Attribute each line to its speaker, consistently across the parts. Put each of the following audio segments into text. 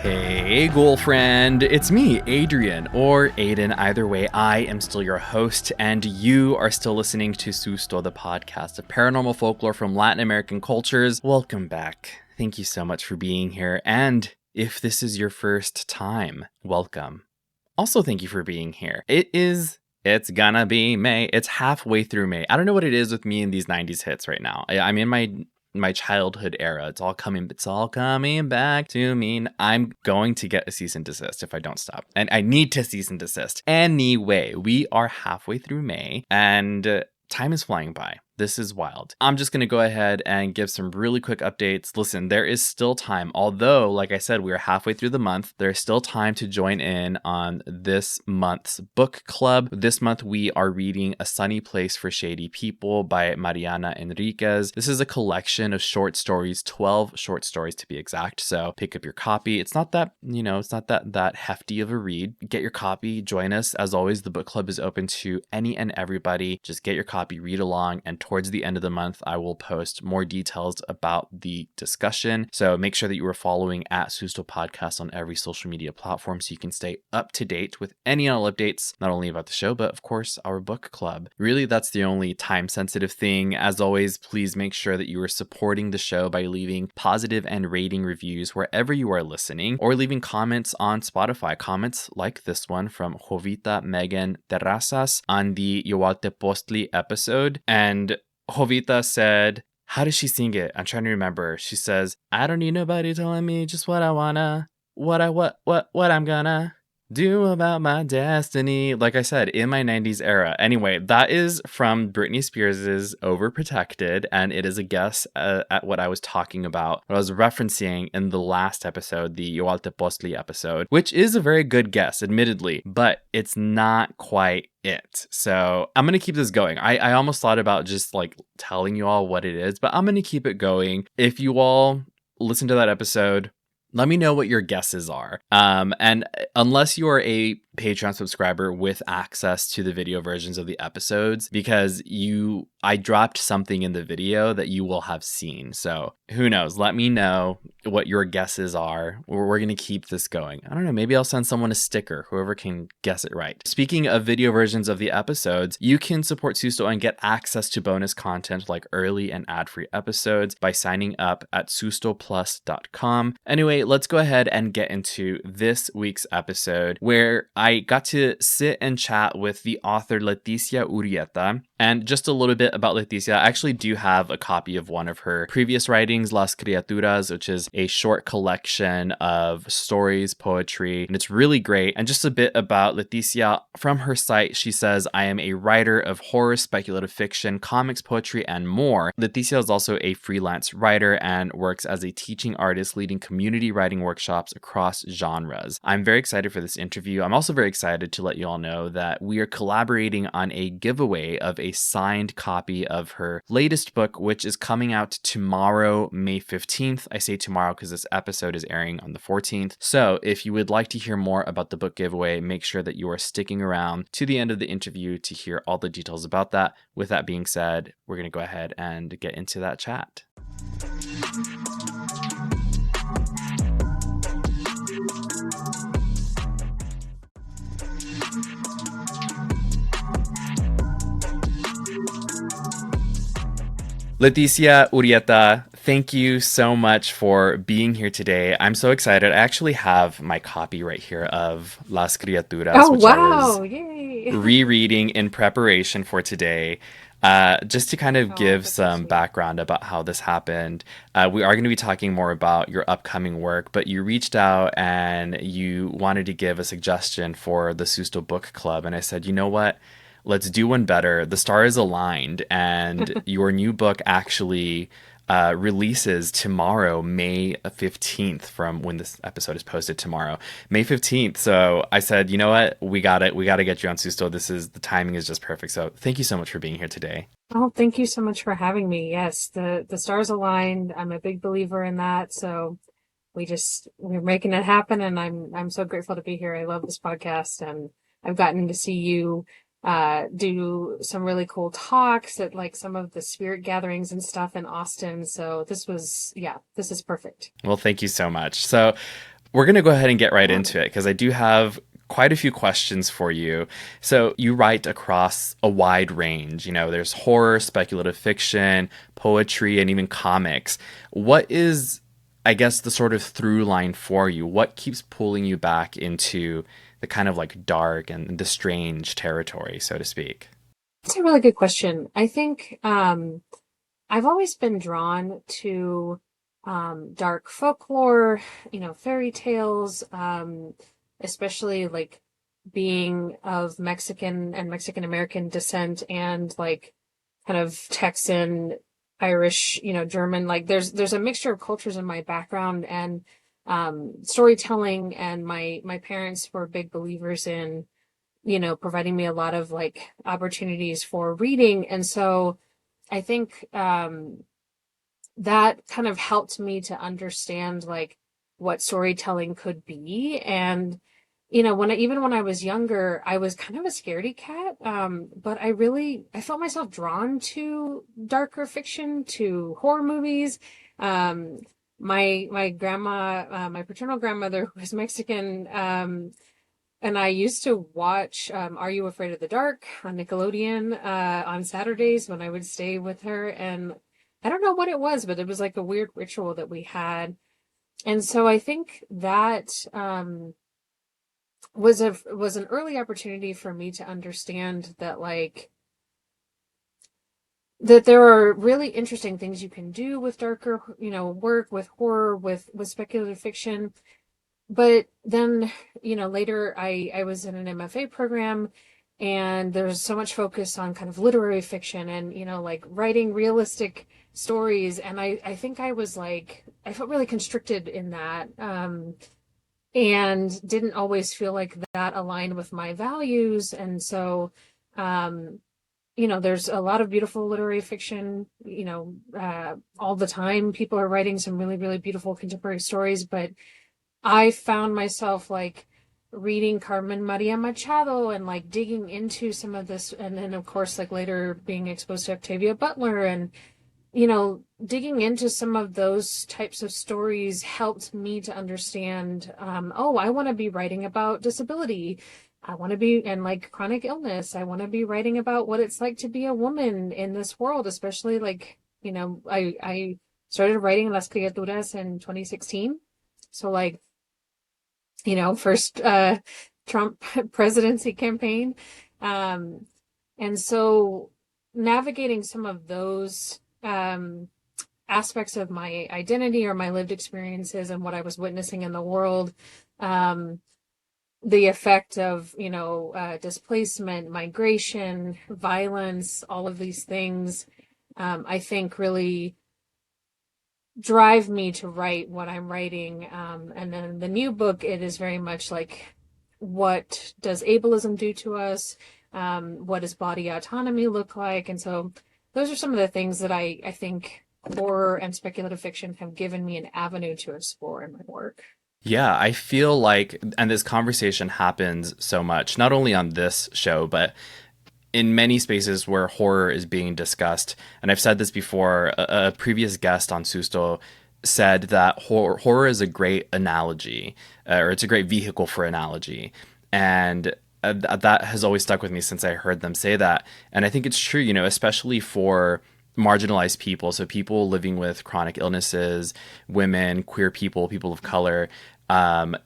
Speaker 1: Hey, girlfriend, it's me, Adrian, or Ayden. Either way, I am still your host, and you are still listening to Susto, the podcast of paranormal folklore from Latin American cultures. Welcome back. Thank you so much for being here, and if this is your first time, welcome. Also, thank you for being here. It's gonna be May. It's halfway through May. I don't know what it is with me and these 90s hits right now. I'm in my childhood era. It's all coming back to me. I'm going to get a cease and desist if I don't stop. And I need to cease and desist. Anyway, we are halfway through May and time is flying by. This is wild. I'm just going to go ahead and give some really quick updates. Listen, there is still time. Although, like I said, we are halfway through the month. There's still time to join in on this month's book club. This month, we are reading A Sunny Place for Shady People by Mariana Enriquez. This is a collection of short stories, 12 short stories to be exact. So pick up your copy. It's not that, it's not that hefty of a read. Get your copy, join us. As always, the book club is open to any and everybody. Just get your copy, read along, and towards the end of the month, I will post more details about the discussion. So make sure that you are following at Susto Podcast on every social media platform so you can stay up to date with any and all updates, not only about the show, but of course, our book club. Really, that's the only time-sensitive thing. As always, please make sure that you are supporting the show by leaving positive and rating reviews wherever you are listening, or leaving comments on Spotify. Comments like this one from Jovita Megan Terrazas on the Yoaltepostli episode. And Jovita said, how does she sing it? I'm trying to remember. She says, I don't need nobody telling me just what I wanna, what I'm gonna do about my destiny. Like I said, in my 90s era. Anyway, that is from Britney Spears' Overprotected, and it is a guess at what I was talking about, what I was referencing in the last episode, the Yoaltepostli episode, which is a very good guess, admittedly, but it's not quite it. So I'm going to keep this going. I almost thought about just like telling you all what it is, but I'm going to keep it going. If you all listen to that episode, let me know what your guesses are. And unless you are a Patreon subscriber with access to the video versions of the episodes, because I dropped something in the video that you will have seen. So who knows? Let me know what your guesses are. We're going to keep this going. I don't know. Maybe I'll send someone a sticker, whoever can guess it right. Speaking of video versions of the episodes, you can support Susto and get access to bonus content like early and ad-free episodes by signing up at sustoplus.com. Anyway, let's go ahead and get into this week's episode, where I got to sit and chat with the author Leticia Urieta. And just a little bit about Leticia, I actually do have a copy of one of her previous writings, Las Criaturas, which is a short collection of stories, poetry, and it's really great. And just a bit about Leticia, from her site, she says, I am a writer of horror, speculative fiction, comics, poetry, and more. Leticia is also a freelance writer and works as a teaching artist, leading community writing workshops across genres. I'm very excited for this interview. I'm also very excited to let you all know that we are collaborating on a giveaway of a signed copy of her latest book, which is coming out tomorrow, May 15th. I say tomorrow because this episode is airing on the 14th. So if you would like to hear more about the book giveaway, make sure that you are sticking around to the end of the interview to hear all the details about that. With that being said, we're going to go ahead and get into that chat. Leticia Urieta, thank you so much for being here today. I'm so excited. I actually have my copy right here of Las Criaturas, which I was rereading in preparation for today. Just to kind of give some background about how this happened, we are going to be talking more about your upcoming work, but you reached out and you wanted to give a suggestion for the Susto Book Club. And I said, you know what? Let's do one better. The stars aligned, and your new book actually releases tomorrow, May 15th, from when this episode is posted tomorrow, May 15th. So I said, you know what? We got to get you on Susto. The timing is just perfect. So thank you so much for being here today.
Speaker 2: Oh, thank you so much for having me. Yes, the stars aligned. I'm a big believer in that. So we're making it happen, and I'm so grateful to be here. I love this podcast, and I've gotten to see you do some really cool talks at like some of the spirit gatherings and stuff in Austin. So this is perfect.
Speaker 1: Well, thank you so much. So We're going to go ahead and get right into it because I do have quite a few questions for you. So, you write across a wide range. There's horror, speculative fiction, poetry, and even comics. What is, I guess, the sort of through line for you? What keeps pulling you back into the kind of like dark and the strange territory, so to speak?
Speaker 2: That's a really good question. I think I've always been drawn to dark folklore, fairy tales, especially like being of Mexican and Mexican American descent and like kind of Texan, Irish, German. Like there's a mixture of cultures in my background and storytelling, and my parents were big believers in providing me a lot of like opportunities for reading. And so I think that kind of helped me to understand like what storytelling could be. And even when I was younger, I was kind of a scaredy cat. But I felt myself drawn to darker fiction, to horror movies. Um, my grandma, my paternal grandmother, who was Mexican, and I used to watch Are You Afraid of the Dark on Nickelodeon on Saturdays when I would stay with her. And I don't know what it was, but it was like a weird ritual that we had. And so I think that was an early opportunity for me to understand that there are really interesting things you can do with darker, work, with horror, with speculative fiction. But then, later I was in an MFA program, and there's so much focus on kind of literary fiction and, like writing realistic stories. And I think I felt really constricted in that, and didn't always feel like that aligned with my values. And so, um, there's a lot of beautiful literary fiction, all the time. People are writing some really, really beautiful contemporary stories, but I found myself like reading Carmen Maria Machado and like digging into some of this, and then of course like later being exposed to Octavia Butler, and digging into some of those types of stories helped me to understand, oh, I want to be writing about disability. I want to be, and like chronic illness. I want to be writing about what it's like to be a woman in this world, especially like, I started writing Las Criaturas in 2016. So like, first Trump presidency campaign. Um, and so navigating some of those aspects of my identity or my lived experiences and what I was witnessing in the world, the effect of, displacement, migration, violence, all of these things, I think really drive me to write what I'm writing. And then the new book, it is very much like, what does ableism do to us? What does body autonomy look like? And so those are some of the things that I think horror and speculative fiction have given me an avenue to explore in my work.
Speaker 1: Yeah, I feel like, and this conversation happens so much, not only on this show, but in many spaces where horror is being discussed. And I've said this before, a previous guest on Susto said that horror is a great analogy, or it's a great vehicle for analogy. And that has always stuck with me since I heard them say that. And I think it's true, especially for marginalized people. So people living with chronic illnesses, women, queer people, people of color.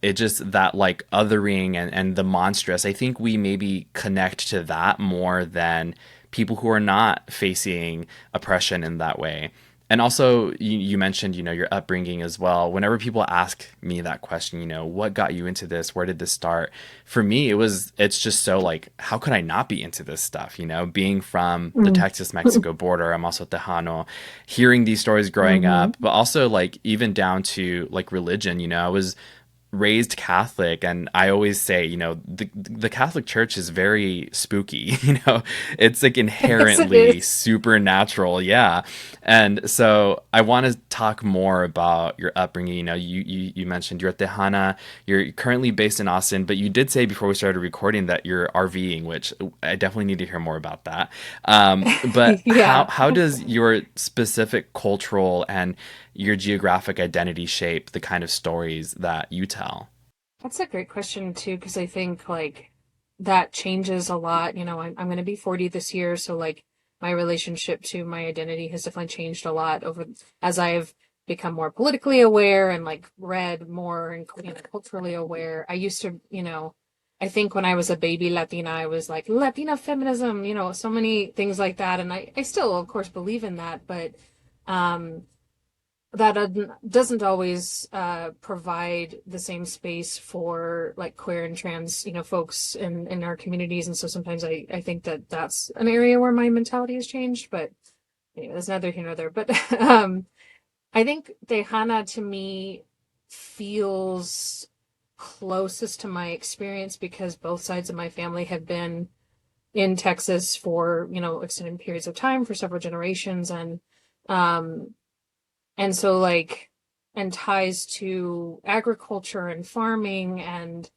Speaker 1: It just that like othering and the monstrous. I think we maybe connect to that more than people who are not facing oppression in that way. And also, you mentioned, your upbringing as well. Whenever people ask me that question, what got you into this? Where did this start? For me, it's just so like, how could I not be into this stuff? Being from the
Speaker 2: Mm.
Speaker 1: Texas-Mexico border, I'm also Tejano, hearing these stories growing
Speaker 2: Mm-hmm.
Speaker 1: up, but also like even down to like religion, I was raised Catholic, and I always say, the Catholic Church is very spooky. It's like
Speaker 2: Yes, it
Speaker 1: inherently
Speaker 2: is.
Speaker 1: supernatural. Yeah. And so I want to talk more about your upbringing. You mentioned you're at Tejana. You're currently based in Austin, but you did say before we started recording that you're RVing, which I definitely need to hear more about that. But how
Speaker 2: Yeah.
Speaker 1: how does your specific cultural and your geographic identity shape the kind of stories that you tell?
Speaker 2: That's a great question too, because I think like that changes a lot. I'm going to be 40 this year, so like my relationship to my identity has definitely changed a lot over as I've become more politically aware and like read more and culturally aware. I used to, I think when I was a baby Latina, I was like Latina feminism, so many things like that, and I still of course believe in that, but um that doesn't always provide the same space for like queer and trans folks in our communities, and so sometimes I think that that's an area where my mentality has changed, but anyway, that's neither here nor there. But I think Tejana to me feels closest to my experience because both sides of my family have been in Texas for extended periods of time for several generations, um and so like and ties to agriculture and farming and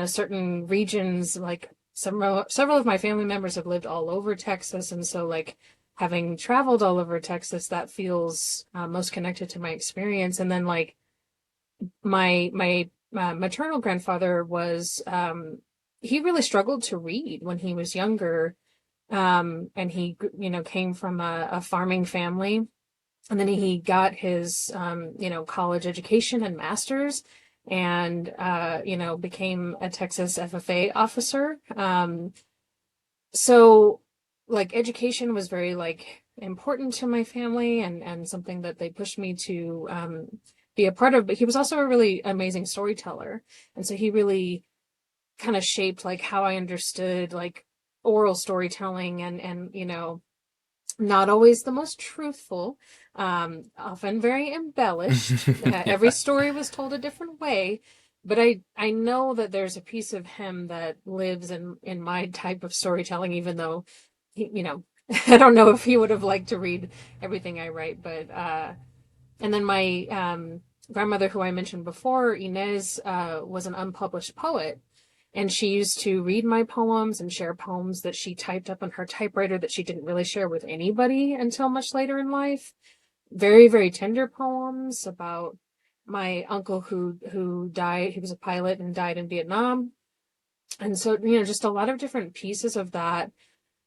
Speaker 2: certain regions, like several of my family members have lived all over Texas, and so like having traveled all over Texas, that feels most connected to my experience. And then like my maternal grandfather was he really struggled to read when he was younger, and he came from a farming family, and then he got his college education and master's, and became a Texas FFA officer. So like education was very like important to my family, and something that they pushed me to be a part of. But he was also a really amazing storyteller, and so he really kind of shaped like how I understood like oral storytelling, and not always the most truthful, often very embellished. Every
Speaker 1: Yeah.
Speaker 2: story was told a different way, but I know that there's a piece of him that lives in my type of storytelling, even though I don't know if he would have liked to read everything I write. But and then my grandmother, who I mentioned before, Inez, was an unpublished poet. And she used to read my poems and share poems that she typed up on her typewriter that she didn't really share with anybody until much later in life. Very, very tender poems about my uncle who died. He was a pilot and died in Vietnam. And so, just a lot of different pieces of that.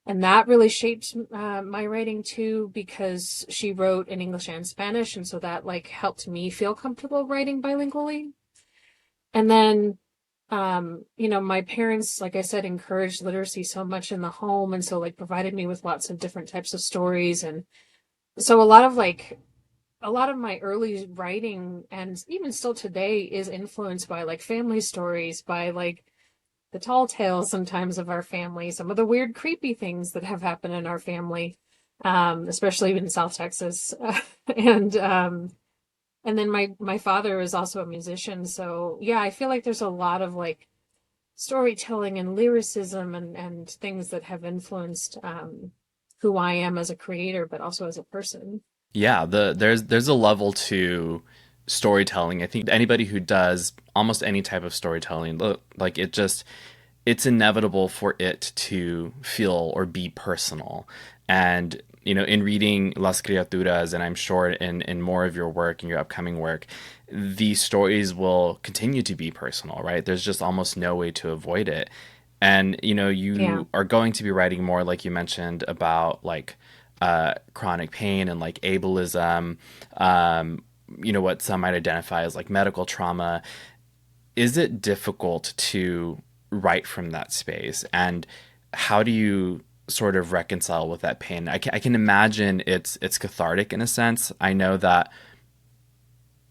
Speaker 2: And that really shaped my writing too, because she wrote in English and Spanish. And so that like helped me feel comfortable writing bilingually. And then my parents, like I said, encouraged literacy so much in the home, and so like provided me with lots of different types of stories. And so a lot of my early writing, and even still today, is influenced by like family stories, by like the tall tales sometimes of our family, some of the weird creepy things that have happened in our family, especially in South Texas. and and then my father is also a musician, so yeah, I feel like there's a lot of like storytelling and lyricism and things that have influenced who I am as a creator, but also as a person.
Speaker 1: Yeah, there's a level to storytelling. I think anybody who does almost any type of storytelling, like it's inevitable for it to feel or be personal. And in reading Las Criaturas, and I'm sure in more of your work and your upcoming work, these stories will continue to be personal, right? There's just almost no way to avoid it. And
Speaker 2: Yeah.
Speaker 1: you are going to be writing more, like you mentioned, about like chronic pain and like ableism, what some might identify as like medical trauma. Is it difficult to write from that space? And how do you sort of reconcile with that pain? I can imagine it's cathartic in a sense. I know that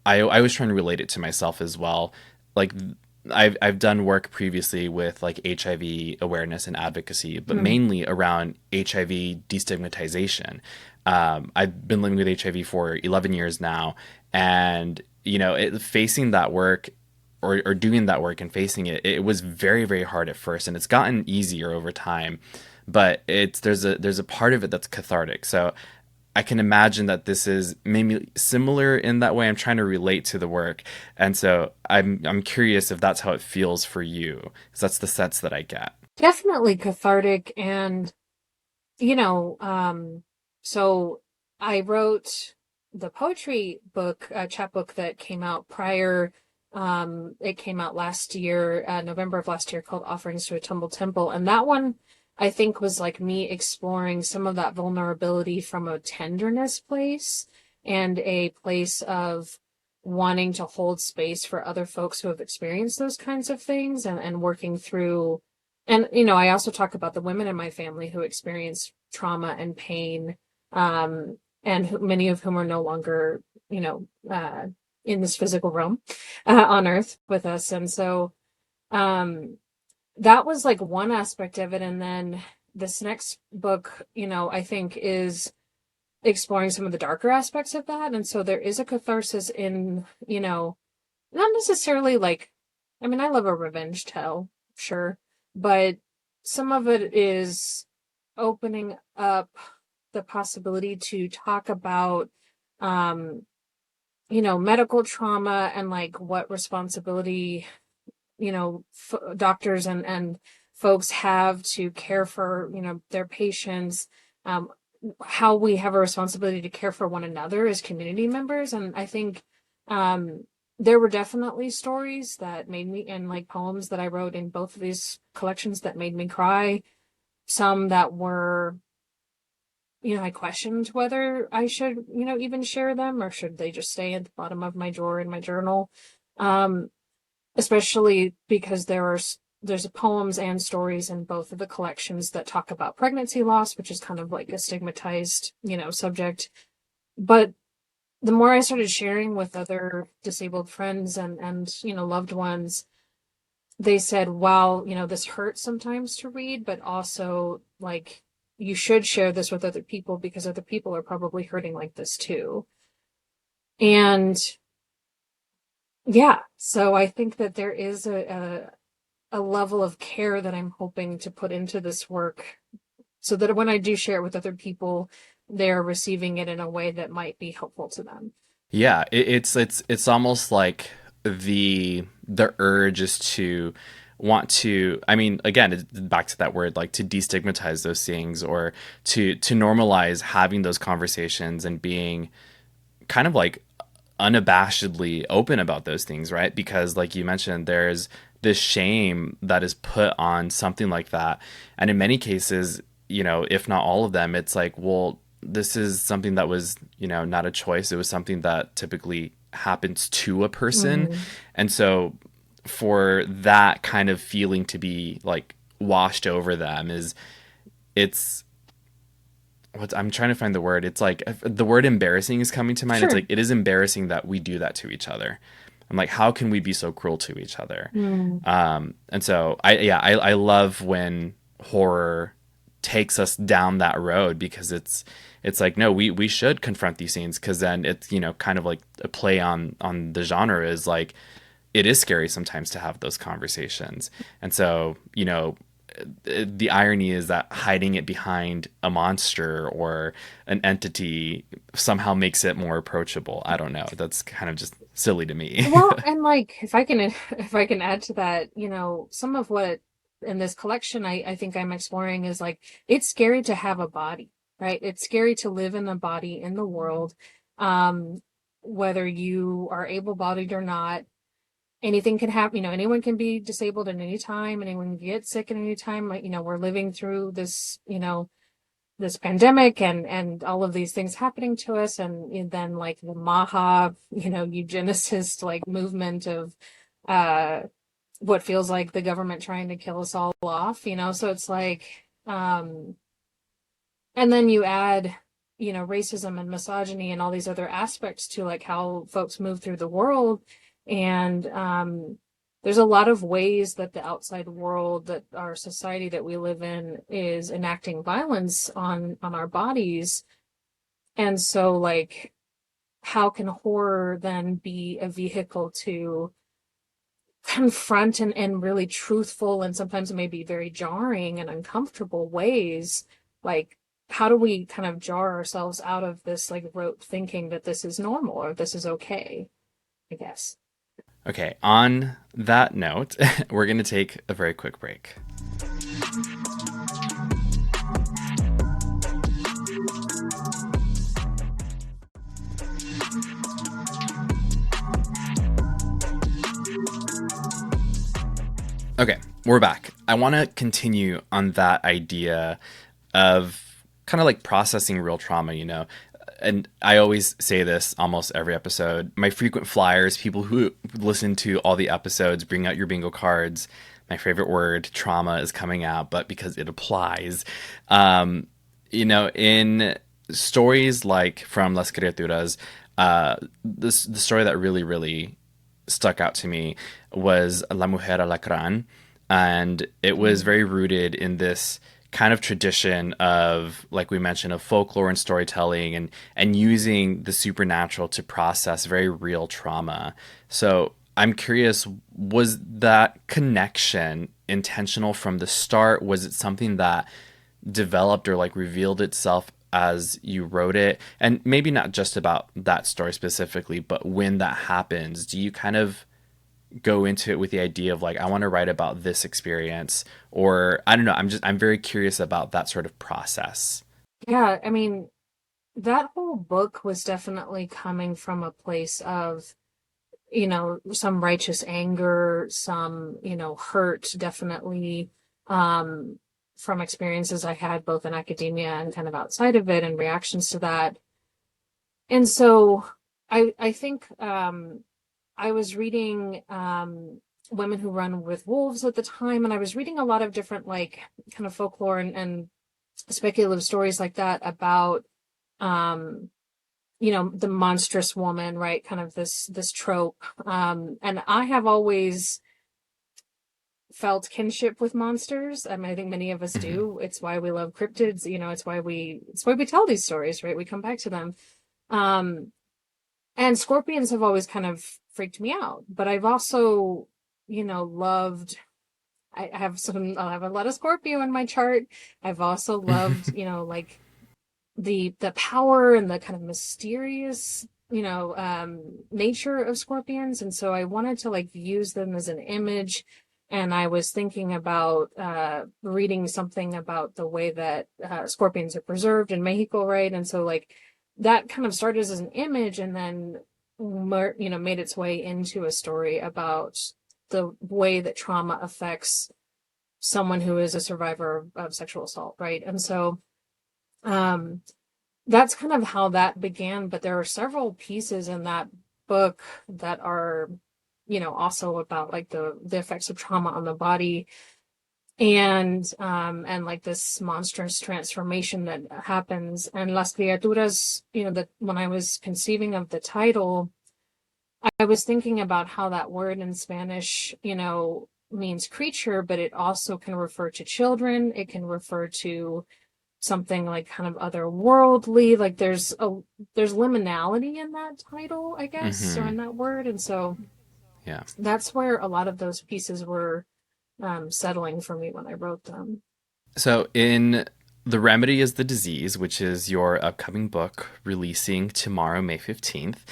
Speaker 1: I was trying to relate it to myself as well. Like I've done work previously with like HIV awareness and advocacy, but
Speaker 2: Mm.
Speaker 1: mainly around HIV destigmatization. I've been living with HIV for 11 years now, and facing that work, or doing that work and facing it, it was very, very hard at first, and it's gotten easier over time. But there's a part of it that's cathartic. So I can imagine that this is maybe similar in that way. I'm trying to relate to the work, and so I'm curious if that's how it feels for you, because that's the sense that I get.
Speaker 2: Definitely cathartic. And you know so I wrote the poetry book, chapbook, that came out prior It came out last year, November of last year, called Offerings to a Tumble Temple. And that one, I think, was like me exploring some of that vulnerability from a tenderness place and a place of wanting to hold space for other folks who have experienced those kinds of things, and working through. And, I also talk about the women in my family who experience trauma and pain, and many of whom are no longer, in this physical realm, on earth with us. And so, that was like one aspect of it. And then this next book, I think is exploring some of the darker aspects of that. And so there is a catharsis in, not necessarily like, I mean, I love a revenge tale, sure, but some of it is opening up the possibility to talk about, medical trauma and like what responsibility, doctors and folks have to care for, their patients, how we have a responsibility to care for one another as community members. And I think, there were definitely stories that made me, and like poems that I wrote in both of these collections that made me cry. Some that were, I questioned whether I should, even share them, or should they just stay at the bottom of my drawer in my journal. Especially because there's poems and stories in both of the collections that talk about pregnancy loss, which is kind of like a stigmatized, subject. But the more I started sharing with other disabled friends and loved ones, they said, wow, this hurts sometimes to read, but also like you should share this with other people because other people are probably hurting like this too. And yeah, so I think that there is a level of care that I'm hoping to put into this work so that when I do share it with other people, they're receiving it in a way that might be helpful to them.
Speaker 1: Yeah, it's almost like the urge is to want to, I mean, again, back to that word, like to destigmatize those things, or to normalize having those conversations and being kind of like unabashedly open about those things, right? Because like you mentioned, there's this shame that is put on something like that. And in many cases, if not all of them, it's like, well, this is something that was, not a choice. It was something that typically happens to a person.
Speaker 2: Mm-hmm.
Speaker 1: And so for that kind of feeling to be like washed over them it's I'm trying to find the word. It's like the word embarrassing is coming to mind.
Speaker 2: Sure.
Speaker 1: It's like, it is embarrassing that we do that to each other. I'm like, how can we be so cruel to each other? And so I love when horror takes us down that road, because it's like, no, we should confront these scenes, because then it's, kind of like a play on the genre is like, it is scary sometimes to have those conversations. And so, the irony is that hiding it behind a monster or an entity somehow makes it more approachable. I don't know. That's kind of just silly to me.
Speaker 2: Well, and like if I can add to that, some of what in this collection I think I'm exploring is like, it's scary to have a body, right? It's scary to live in a body in the world, whether you are able-bodied or not. Anything can happen, anyone can be disabled at any time, anyone can get sick at any time. Like, we're living through this, this pandemic and all of these things happening to us. And then like the Maha, eugenicist like movement of, what feels like the government trying to kill us all off, so it's like, and then you add, racism and misogyny and all these other aspects to like how folks move through the world. And there's a lot of ways that the outside world, that our society that we live in, is enacting violence on our bodies. And so like, how can horror then be a vehicle to confront in really truthful and sometimes maybe very jarring and uncomfortable ways? Like, how do we kind of jar ourselves out of this like rote thinking that this is normal or this is okay, I guess.
Speaker 1: Okay, on that note, we're going to take a very quick break. Okay, we're back. I want to continue on that idea of kind of like processing real trauma, you know. And I always say this almost every episode. My frequent flyers, people who listen to all the episodes, bring out your bingo cards. My favorite word, trauma, is coming out, but because it applies. Um, in stories like from Las Criaturas, the story that really, really stuck out to me was La Mujer Alacrán. And it was
Speaker 2: Mm.
Speaker 1: very rooted in this kind of tradition of, like we mentioned, of folklore and storytelling and using the supernatural to process very real trauma. So I'm curious, was that connection intentional from the start? Was it something that developed or like revealed itself as you wrote it? And maybe not just about that story specifically, but when that happens, do you kind of go into it with the idea of like, I want to write about this experience? Or I don't know, I'm very curious about that sort of process.
Speaker 2: Yeah, I mean, that whole book was definitely coming from a place of, some righteous anger, some, hurt, definitely, um, from experiences I had both in academia and kind of outside of it and reactions to that. And so I think I was reading Women Who Run with Wolves at the time, and I was reading a lot of different like kind of folklore and speculative stories like that about um the monstrous woman, right? Kind of this trope. And I have always felt kinship with monsters. I mean, I think many of us
Speaker 1: Hmm.
Speaker 2: do. It's why we love cryptids. It's why we tell these stories, right? We come back to them. Um, and scorpions have always kind of freaked me out, but I've also, loved. I have a lot of Scorpio in my chart. I've also loved, like the power and the kind of mysterious nature of scorpions, and so I wanted to like use them as an image. And I was thinking about reading something about the way that scorpions are preserved in Mexico, right? And so like that kind of started as an image and then made its way into a story about the way that trauma affects someone who is a survivor of sexual assault, right? And so um that's kind of how that began, but there are several pieces in that book that are, also about like the effects of trauma on the body and like this monstrous transformation that happens. And Las Criaturas, that when I was conceiving of the title, I was thinking about how that word in Spanish, means creature, but it also can refer to children. It can refer to something like kind of otherworldly. Like there's liminality in that title, I guess, or
Speaker 1: Hmm.
Speaker 2: in that word. And so
Speaker 1: Yeah.
Speaker 2: that's where a lot of those pieces were settling for me when I wrote them.
Speaker 1: So in The Remedy is the Disease, which is your upcoming book releasing tomorrow, May 15th,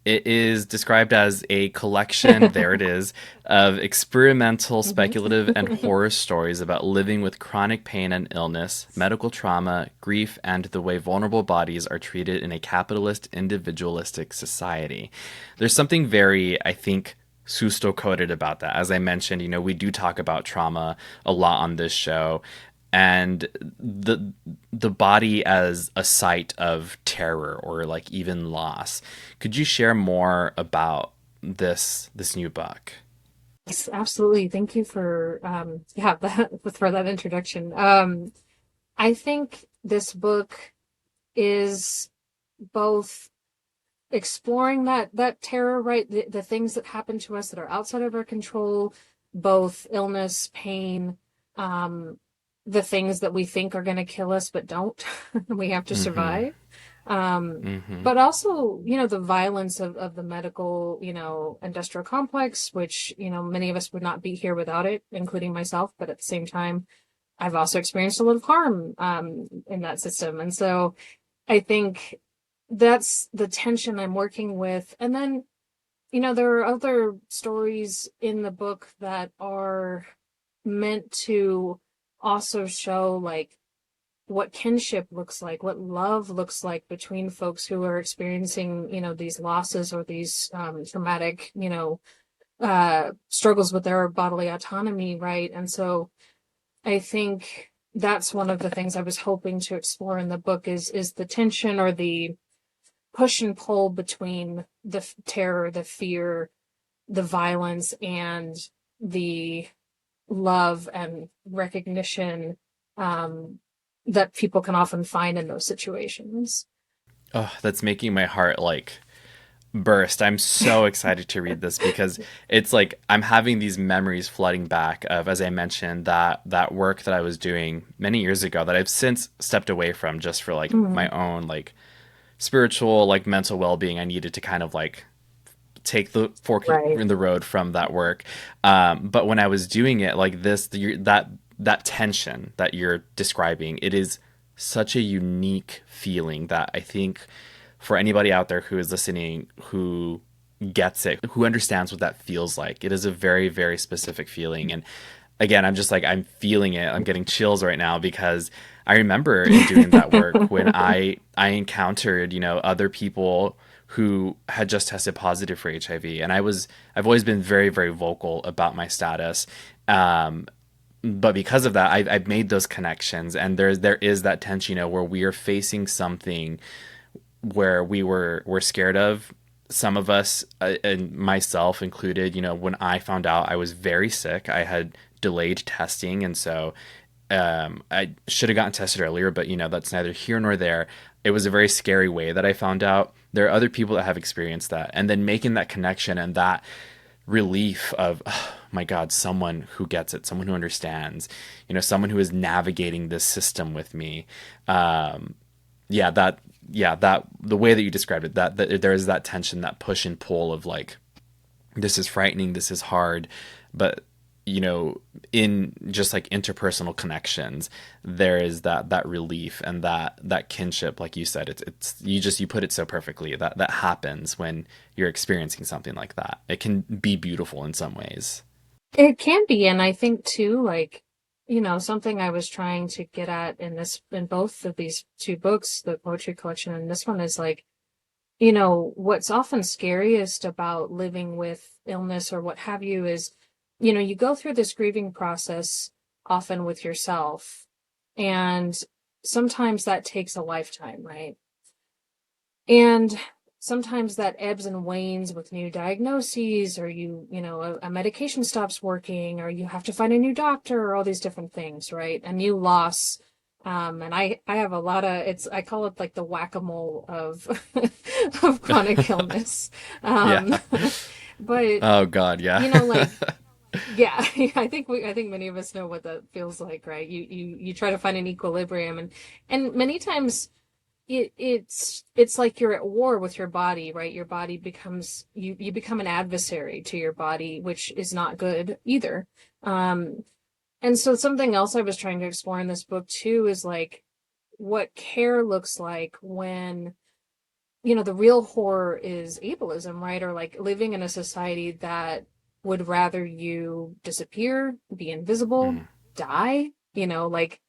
Speaker 1: it is described as a collection, there it is, of experimental, speculative, and horror stories about living with chronic pain and illness, medical trauma, grief, and the way vulnerable bodies are treated in a capitalist, individualistic society. There's something very, I think, susto coded about that. As I mentioned, we do talk about trauma a lot on this show, and the body as a site of terror or like even loss. Could you share more about this new book?
Speaker 2: Yes, absolutely. Thank you for for that introduction. I think this book is both exploring that terror, right? The things that happen to us that are outside of our control, both illness, pain, um, the things that we think are going to kill us but don't. We have to
Speaker 1: Mm-hmm.
Speaker 2: survive. Um,
Speaker 1: Mm-hmm.
Speaker 2: but also, the violence of the medical, industrial complex, which, many of us would not be here without it, including myself. But at the same time, I've also experienced a lot of harm in that system. And so I think that's the tension I'm working with. And then, there are other stories in the book that are meant to also show like what kinship looks like, what love looks like between folks who are experiencing, these losses or these traumatic, struggles with their bodily autonomy, right? And so I think that's one of the things I was hoping to explore in the book is the tension or the push and pull between the terror, the fear, the violence, and the love and recognition um, that people can often find in those situations.
Speaker 1: Oh, that's making my heart like burst. I'm so excited to read this because it's like I'm having these memories flooding back of, as I mentioned, that work that I was doing many years ago that I've since stepped away from just for like my
Speaker 2: Mm,
Speaker 1: own like spiritual, like mental well-being. I needed to kind of like take the fork
Speaker 2: right.
Speaker 1: in the road from that work. But when I was doing it like this, that tension that you're describing, it is such a unique feeling that I think for anybody out there who is listening who gets it, who understands what that feels like, it is a very, very specific feeling. And again, I'm just like, I'm feeling it. I'm getting chills right now because I remember in doing that work when I encountered, other people who had just tested positive for HIV. And I've always been very, very vocal about my status. But because of that, I've made those connections, and there is that tension, where we are facing something where we're scared of. Some of us, and myself included, when I found out I was very sick, I had delayed testing, and so I should have gotten tested earlier, but that's neither here nor there. It was a very scary way that I found out. There are other people that have experienced that, and then making that connection and that relief of, oh my God, someone who gets it, someone who understands, someone who is navigating this system with me. Um, yeah, that the way that you described it, that there is that tension, that push and pull of like, this is frightening, this is hard, but in just like interpersonal connections, there is that relief and that kinship, like you said. It's you put it so perfectly, that happens when you're experiencing something like that. It can be beautiful in some ways.
Speaker 2: It can be, and I think too, like, something I was trying to get at in both of these two books, the poetry collection and this one, is like, what's often scariest about living with illness or what have you is, you go through this grieving process often with yourself, and sometimes that takes a lifetime, right? And sometimes that ebbs and wanes with new diagnoses, or a medication stops working, or you have to find a new doctor, or all these different things, right? A new loss. And I have a lot of, I call it like the whack-a-mole of of chronic illness.
Speaker 1: Yeah.
Speaker 2: Um, but
Speaker 1: Oh God, yeah.
Speaker 2: like, yeah, I think many of us know what that feels like, right? You try to find an equilibrium, and many times it's like you're at war with your body, right? Your body becomes, you become an adversary to your body, which is not good either. Um, and so something else I was trying to explore in this book too is like what care looks like when, the real horror is ableism, right? Or like living in a society that would rather you disappear, be invisible,
Speaker 1: Mm.
Speaker 2: die, like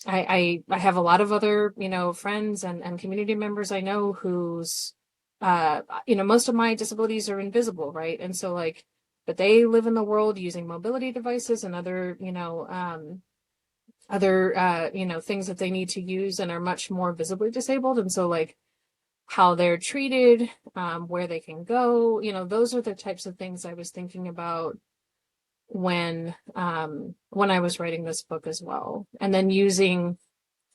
Speaker 2: I have a lot of other, friends and community members I know whose, most of my disabilities are invisible, right? And so like, but they live in the world using mobility devices and other, things that they need to use and are much more visibly disabled. And so like how they're treated, where they can go, those are the types of things I was thinking about when I was writing this book as well. And then using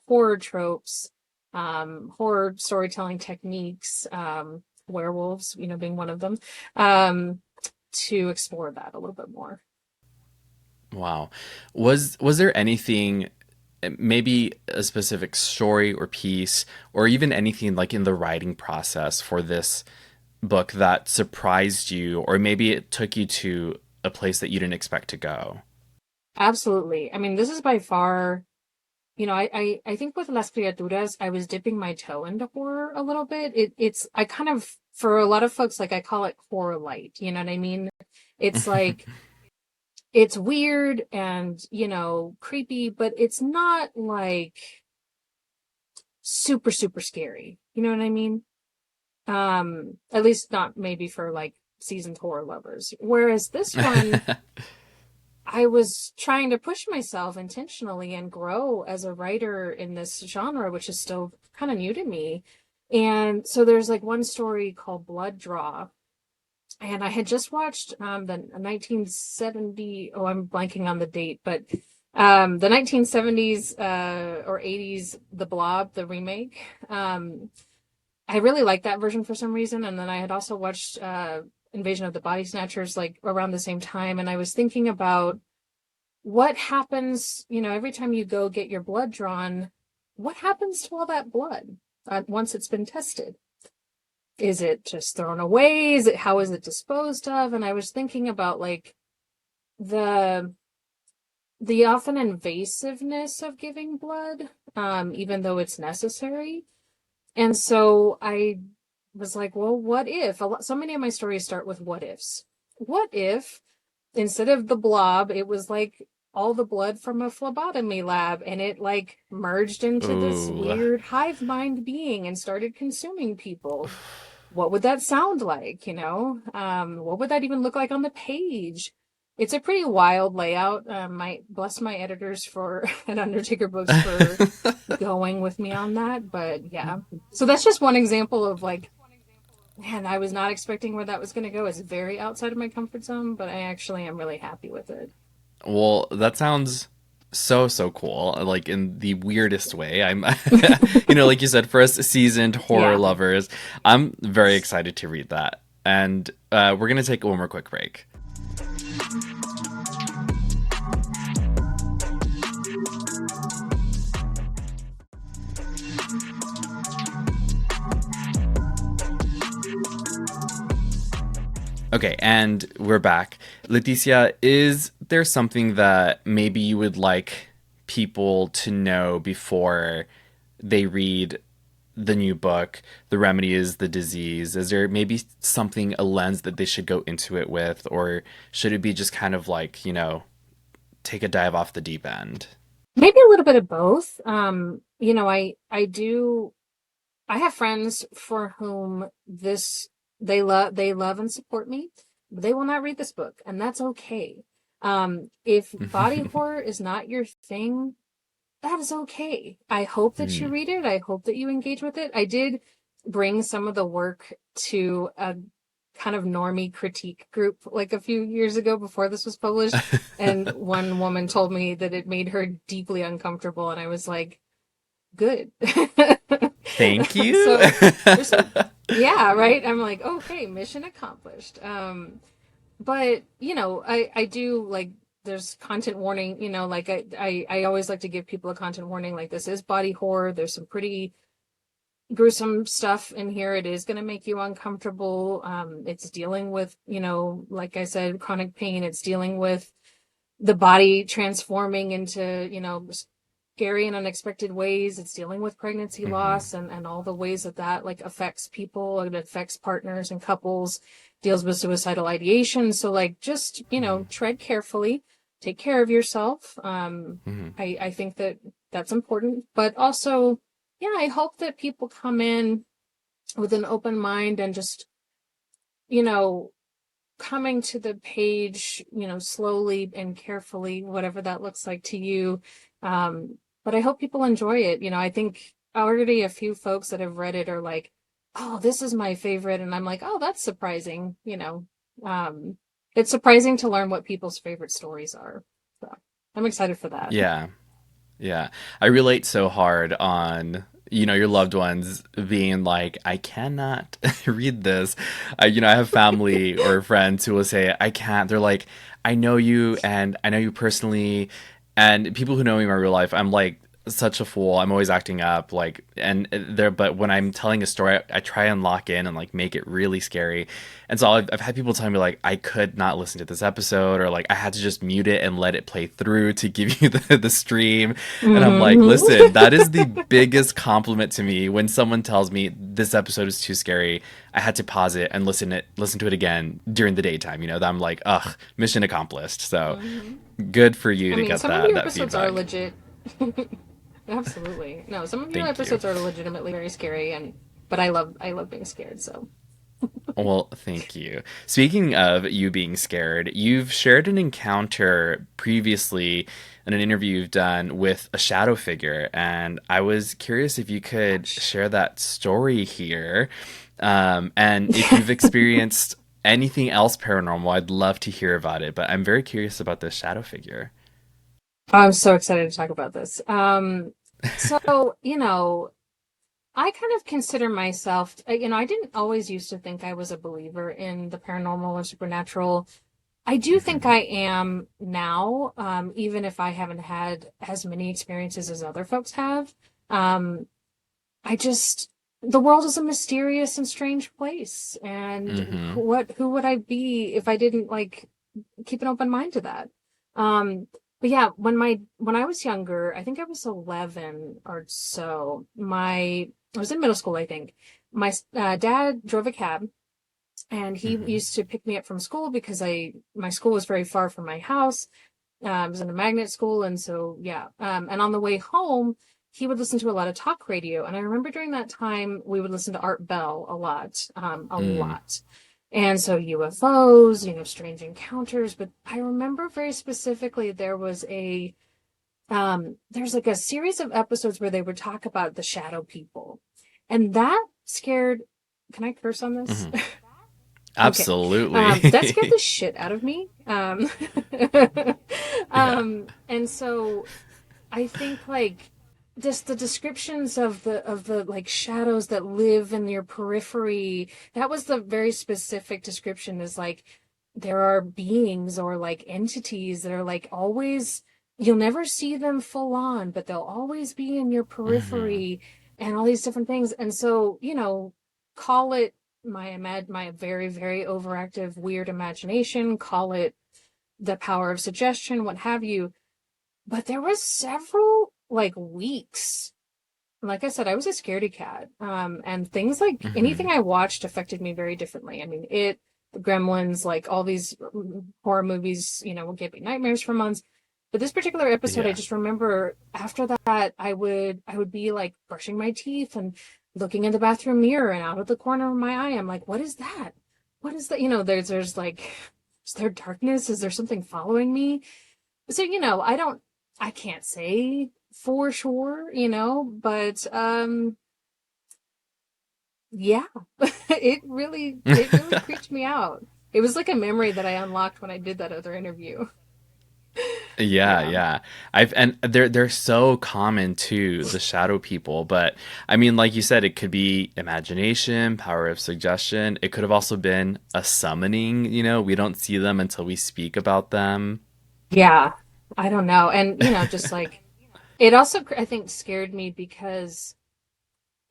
Speaker 2: horror tropes, horror storytelling techniques, werewolves, being one of them, to explore that a little bit more.
Speaker 1: Wow. Was there anything, maybe a specific story or piece, or even anything like in the writing process for this book that surprised you, or maybe it took you to a place that you didn't expect to go?
Speaker 2: Absolutely. I mean, this is by far, I think with Las Criaturas, I was dipping my toe into horror a little bit. I kind of, for a lot of folks, like I call it horror light. You know what I mean? It's like, it's weird and, creepy, but it's not like super, super scary. You know what I mean? At least not maybe for like seasoned horror lovers. Whereas this one, I was trying to push myself intentionally and grow as a writer in this genre, which is still kind of new to me. And so there's like one story called Blood Draw, and I had just watched the 1970, oh, I'm blanking on the date, but the 1970s or 80s The Blob, the remake. I really liked that version for some reason, and then I had also watched Invasion of the Body Snatchers like around the same time, and I was thinking about what happens, every time you go get your blood drawn, what happens to all that blood once it's been tested? Is it just thrown away? How is it disposed of? And I was thinking about like the the often invasiveness of giving blood, even though it's necessary. And so I was like, well, what if? So many of my stories start with what ifs. What if instead of the blob, it was like all the blood from a phlebotomy lab and it like merged into this
Speaker 1: Ooh.
Speaker 2: weird hive mind being and started consuming people? What would that sound like? What would that even look like on the page? It's a pretty wild layout. Bless my editors for at Undertaker Books for going with me on that. But yeah, so that's just one example of like, man, I was not expecting where that was going to go. It's very outside of my comfort zone, but I actually am really happy with it.
Speaker 1: Well, that sounds so cool. Like in the weirdest way. I'm, like you said, for us seasoned horror
Speaker 2: Yeah.
Speaker 1: lovers, I'm very excited to read that. And we're gonna take one more quick break. Okay, and we're back. Leticia, is there something that maybe you would like people to know before they read the new book, The Remedy is the Disease? Is there maybe something, a lens that they should go into it with? Or should it be just kind of like, take a dive off the deep end?
Speaker 2: Maybe a little bit of both. I have friends for whom they love and support me, but they will not read this book, and that's okay. If body horror is not your thing, that is okay. I hope that you
Speaker 1: Mm.
Speaker 2: read it. I hope that you engage with it. I did bring some of the work to a kind of normie critique group like a few years ago before this was published, and one woman told me that it made her deeply uncomfortable, and I was like, good.
Speaker 1: Thank you.
Speaker 2: So there's some, yeah, right. I'm like, okay, mission accomplished. But I do like there's content warning, like I always like to give people a content warning, like this is body horror. There's some pretty gruesome stuff in here. It is going to make you uncomfortable. It's dealing with, like I said, chronic pain. It's dealing with the body transforming into, scary and unexpected ways. It's dealing with pregnancy
Speaker 1: Hmm.
Speaker 2: loss and all the ways that like affects people. It affects partners and couples, deals with suicidal ideation. So like, just, tread carefully, take care of yourself.
Speaker 1: Hmm.
Speaker 2: I think that that's important, but also, yeah, I hope that people come in with an open mind and just, you know, coming to the page, slowly and carefully, whatever that looks like to you. But I hope people enjoy it. I think already a few folks that have read it are like, oh, this is my favorite. And I'm like, oh, that's surprising. It's surprising to learn what people's favorite stories are. So I'm excited for that.
Speaker 1: Yeah. Yeah. I relate so hard on, your loved ones being like, I cannot read this. I have family or friends who will say, I can't. They're like, I know you and I know you personally. And people who know me in my real life, I'm like such a fool. I'm always acting up, like, and there. But when I'm telling a story, I try and lock in and like make it really scary. And so I've had people telling me like I could not listen to this episode, or like I had to just mute it and let it play through to give you the stream. And I'm like,
Speaker 2: Hmm.
Speaker 1: listen, that is the biggest compliment to me when someone tells me this episode is too scary. I had to pause it and listen to it again during the daytime. That I'm like, ugh, mission accomplished. So
Speaker 2: Hmm.
Speaker 1: good for you
Speaker 2: I
Speaker 1: to
Speaker 2: mean,
Speaker 1: get
Speaker 2: some of
Speaker 1: that
Speaker 2: your
Speaker 1: that
Speaker 2: episodes are
Speaker 1: feedback.
Speaker 2: legit. Absolutely. No, some of your
Speaker 1: Thank you.
Speaker 2: episodes are legitimately very scary, but I love being scared, so
Speaker 1: Well, thank you. Speaking of you being scared, you've shared an encounter previously in an interview you've done with a shadow figure, and I was curious if you could
Speaker 2: Gosh.
Speaker 1: share that story here. And if you've experienced anything else paranormal, I'd love to hear about it, but I'm very curious about this shadow figure.
Speaker 2: I'm so excited to talk about this. So, I kind of consider myself, I didn't always used to think I was a believer in the paranormal or supernatural. I do think
Speaker 1: Hmm.
Speaker 2: I am now, even if I haven't had as many experiences as other folks have. Um, I just, the world is a mysterious and strange place, and
Speaker 1: Hmm.
Speaker 2: who would I be if I didn't like keep an open mind to that? But yeah, when I was younger, I think I was 11 or so. I was in middle school, I think. My dad drove a cab, and he
Speaker 1: Hmm.
Speaker 2: used to pick me up from school because I my school was very far from my house. I was in a magnet school, and so yeah. And on the way home, he would listen to a lot of talk radio, and I remember during that time we would listen to Art Bell a lot, a
Speaker 1: Mm.
Speaker 2: lot. And so UFOs, strange encounters. But I remember very specifically there's like a series of episodes where they would talk about the shadow people, and that scared. Can I curse on this?
Speaker 1: Hmm.
Speaker 2: Okay. That scared
Speaker 1: Absolutely.
Speaker 2: the shit out of me.
Speaker 1: Yeah.
Speaker 2: And so I think like just the descriptions of the like shadows that live in your periphery, that was the very specific description, is like there are beings or like entities that are like always, you'll never see them full on, but they'll always be in your
Speaker 1: Hmm.
Speaker 2: periphery and all these different things. And so, call it my very, very overactive weird imagination, call it the power of suggestion, what have you. But there was several like weeks. Like I said, I was a scaredy cat. And things like anything
Speaker 1: Hmm.
Speaker 2: I watched affected me very differently. I mean, the Gremlins, like all these horror movies, will give me nightmares for months. But this particular episode, I
Speaker 1: Yeah.
Speaker 2: just remember after that, I would be like brushing my teeth and looking in the bathroom mirror, and out of the corner of my eye, I'm like, what is that? What is that? There's like, is there darkness? Is there something following me? So, I can't say for sure, but yeah, it really creeped me out. It was like a memory that I unlocked when I did that other interview.
Speaker 1: Yeah,
Speaker 2: Yeah.
Speaker 1: yeah. And they're so common too, the shadow people, but I mean like you said, it could be imagination, power of suggestion. It could have also been a summoning, we don't see them until we speak about them.
Speaker 2: Yeah. I don't know. And, just like it also, I think, scared me because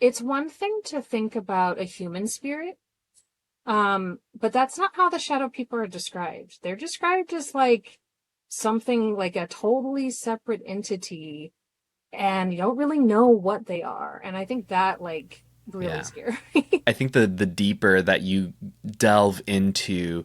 Speaker 2: it's one thing to think about a human spirit. But that's not how the shadow people are described. They're described as like something like a totally separate entity, and you don't really know what they are. And I think that like really
Speaker 1: Yeah.
Speaker 2: scary. me.
Speaker 1: I think the deeper that you delve into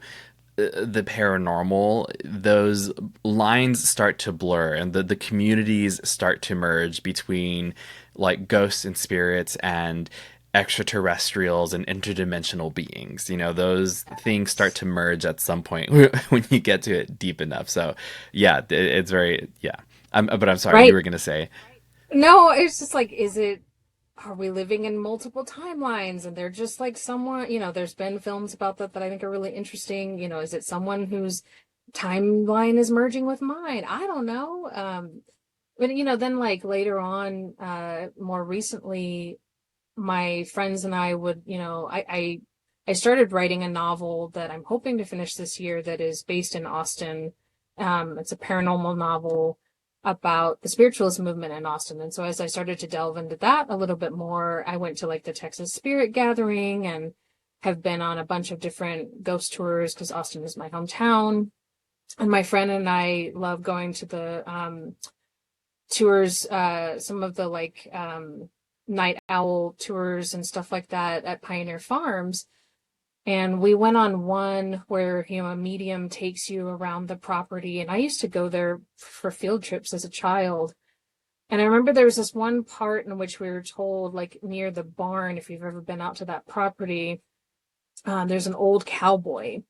Speaker 1: the paranormal, those lines start to blur and the communities start to merge between like ghosts and spirits and extraterrestrials and interdimensional beings. Those things start
Speaker 2: Yes.
Speaker 1: to merge at some point when you get to it deep enough. So, yeah, it's very, yeah. But I'm sorry, you
Speaker 2: Right.
Speaker 1: were going to say.
Speaker 2: No, it's just like, are we living in multiple timelines and they're just like someone, there's been films about that I think are really interesting. Is it someone whose timeline is merging with mine? I don't know. But then like later on, more recently, my friends and I would, I started writing a novel that I'm hoping to finish this year that is based in Austin. It's a paranormal novel about the spiritualist movement in Austin. And so as I started to delve into that a little bit more, I went to like the Texas Spirit Gathering and have been on a bunch of different ghost tours because Austin is my hometown. And my friend and I love going to the tours, some of the like night owl tours and stuff like that at Pioneer Farms. And we went on one where, a medium takes you around the property. And I used to go there for field trips as a child. And I remember there was this one part in which we were told, like near the barn, if you've ever been out to that property, there's an old cowboy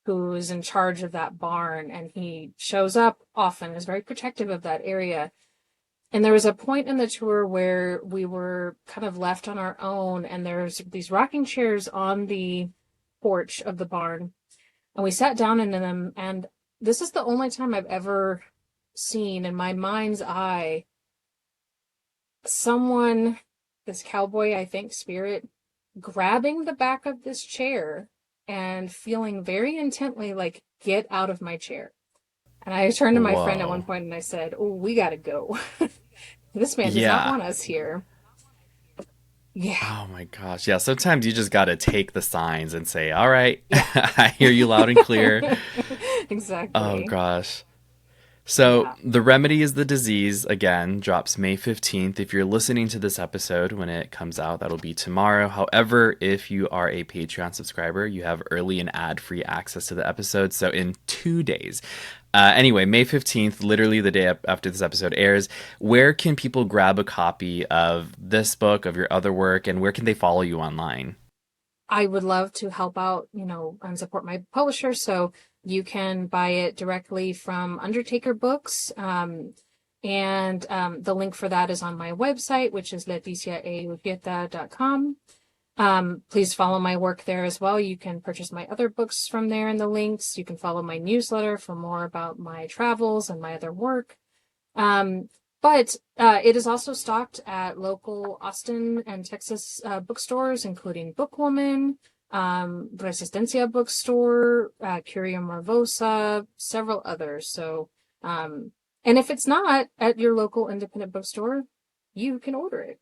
Speaker 2: who's in charge of that barn, and he shows up often, is very protective of that area. And there was a point in the tour where we were kind of left on our own, and there's these rocking chairs on the porch of the barn, and we sat down in them, and this is the only time I've ever seen in my mind's eye someone, this cowboy, I think, spirit, grabbing the back of this chair and feeling very intently like, get out of my chair. And I turned to my friend at one
Speaker 1: Whoa.
Speaker 2: point and I said, oh, we gotta go. This man does not
Speaker 1: Yeah.
Speaker 2: want us here. Yeah,
Speaker 1: Oh my gosh. Yeah, sometimes you just got to take the signs and say, "All right,
Speaker 2: yeah.
Speaker 1: I hear you loud and clear." Oh
Speaker 2: Exactly.
Speaker 1: gosh. So,
Speaker 2: Yeah.
Speaker 1: The Remedy is the Disease, again, drops May 15th. If you're listening to this episode when it comes out, that'll be tomorrow. However, if you are a Patreon subscriber, you have early and ad free access to the episode. So, in 2 days. Anyway, May 15th, literally the day after this episode airs, where can people grab a copy of this book, of your other work, and where can they follow you online?
Speaker 2: I would love to help out, and support my publisher. So you can buy it directly from Undertaker Books. And the link for that is on my website, which is leticiaurieta.com. Please follow my work there as well. You can purchase my other books from there in the links. You can follow my newsletter for more about my travels and my other work. Um, but it is also stocked at local Austin and Texas bookstores, including Bookwoman, Resistencia Bookstore, Curia Morvosa, several others. So, and if it's not at your local independent bookstore, you can order it.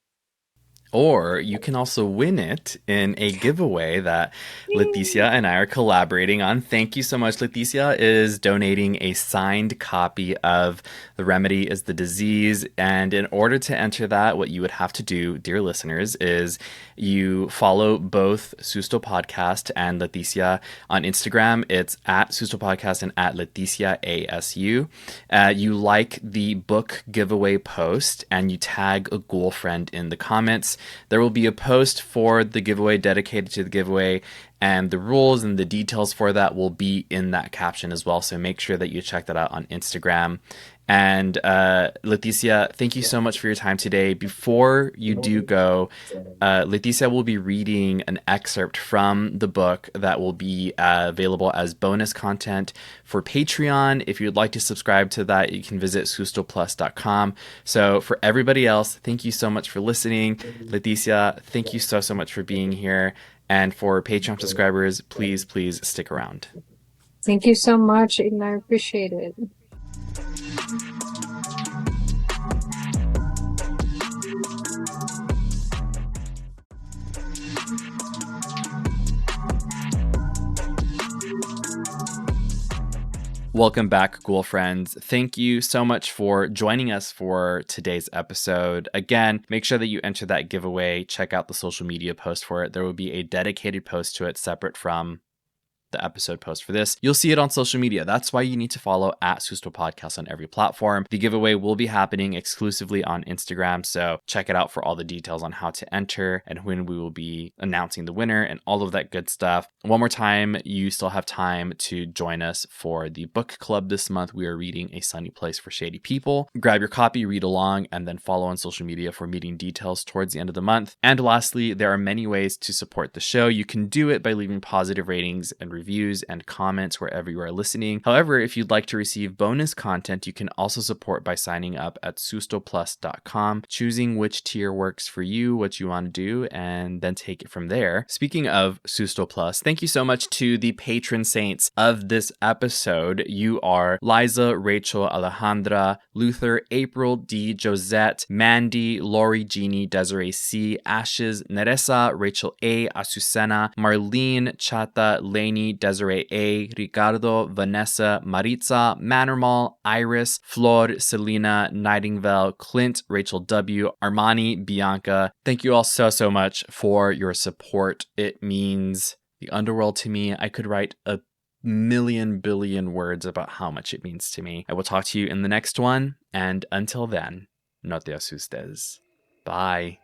Speaker 1: Or you can also win it in a giveaway that Leticia
Speaker 2: Yay!
Speaker 1: and I are collaborating on. Thank you so much. Leticia is donating a signed copy of The Remedy is the Disease. And in order to enter that, what you would have to do, dear listeners, is you follow both Susto Podcast and Leticia on Instagram. It's at Susto Podcast and at Leticia ASU. You like the book giveaway post and you tag a ghoul friend in the comments. There will be a post for the giveaway dedicated to the giveaway, and the rules and the details for that will be in that caption as well. So make sure that you check that out on Instagram. And Leticia, thank you so much for your time today. Before you do go, Leticia will be reading an excerpt from the book that will be available as bonus content for Patreon. If you'd like to subscribe to that, you can visit sustoplus.com. So for everybody else, thank you so much for listening. Leticia, thank you so much for being here. And for Patreon subscribers, please stick around.
Speaker 2: Thank you so much, Aiden. I appreciate it.
Speaker 1: Welcome back, Ghoul friends. Thank you so much for joining us for today's episode. Again, make sure that you enter that giveaway. Check out the social media post for it. There will be a dedicated post to it separate from the episode post for this. You'll see it on social media. That's why you need to follow at Susto Podcast on every platform. The giveaway will be happening exclusively on Instagram, so check it out for all the details on how to enter and when we will be announcing the winner and all of that good stuff. One more time, you still have time to join us for the book club this month. We are reading A Sunny Place for Shady People. Grab your copy, read along, and then follow on social media for meeting details towards the end of the month. And lastly, there are many ways to support the show. You can do it by leaving positive ratings and reviews and comments wherever you are listening. However, if you'd like to receive bonus content, you can also support by signing up at sustoplus.com, choosing which tier works for you, what you want to do, and then take it from there. Speaking of Susto Plus, thank you so much to the patron saints of this episode. You are Liza, Rachel, Alejandra, Luther, April, D, Josette, Mandy, Lori, Jeannie, Desiree C, Ashes, Neresa, Rachel A, Azucena, Marlene, Chata, Lainey, Desiree A, Ricardo, Vanessa, Maritza, Manormal, Iris, Flor, Selena, Nightingale, Clint, Rachel W, Armani, Bianca. Thank you all so much for your support. It means the underworld to me. I could write a million billion words about how much it means to me. I will talk to you in the next one, and until then, no te asustes. Bye.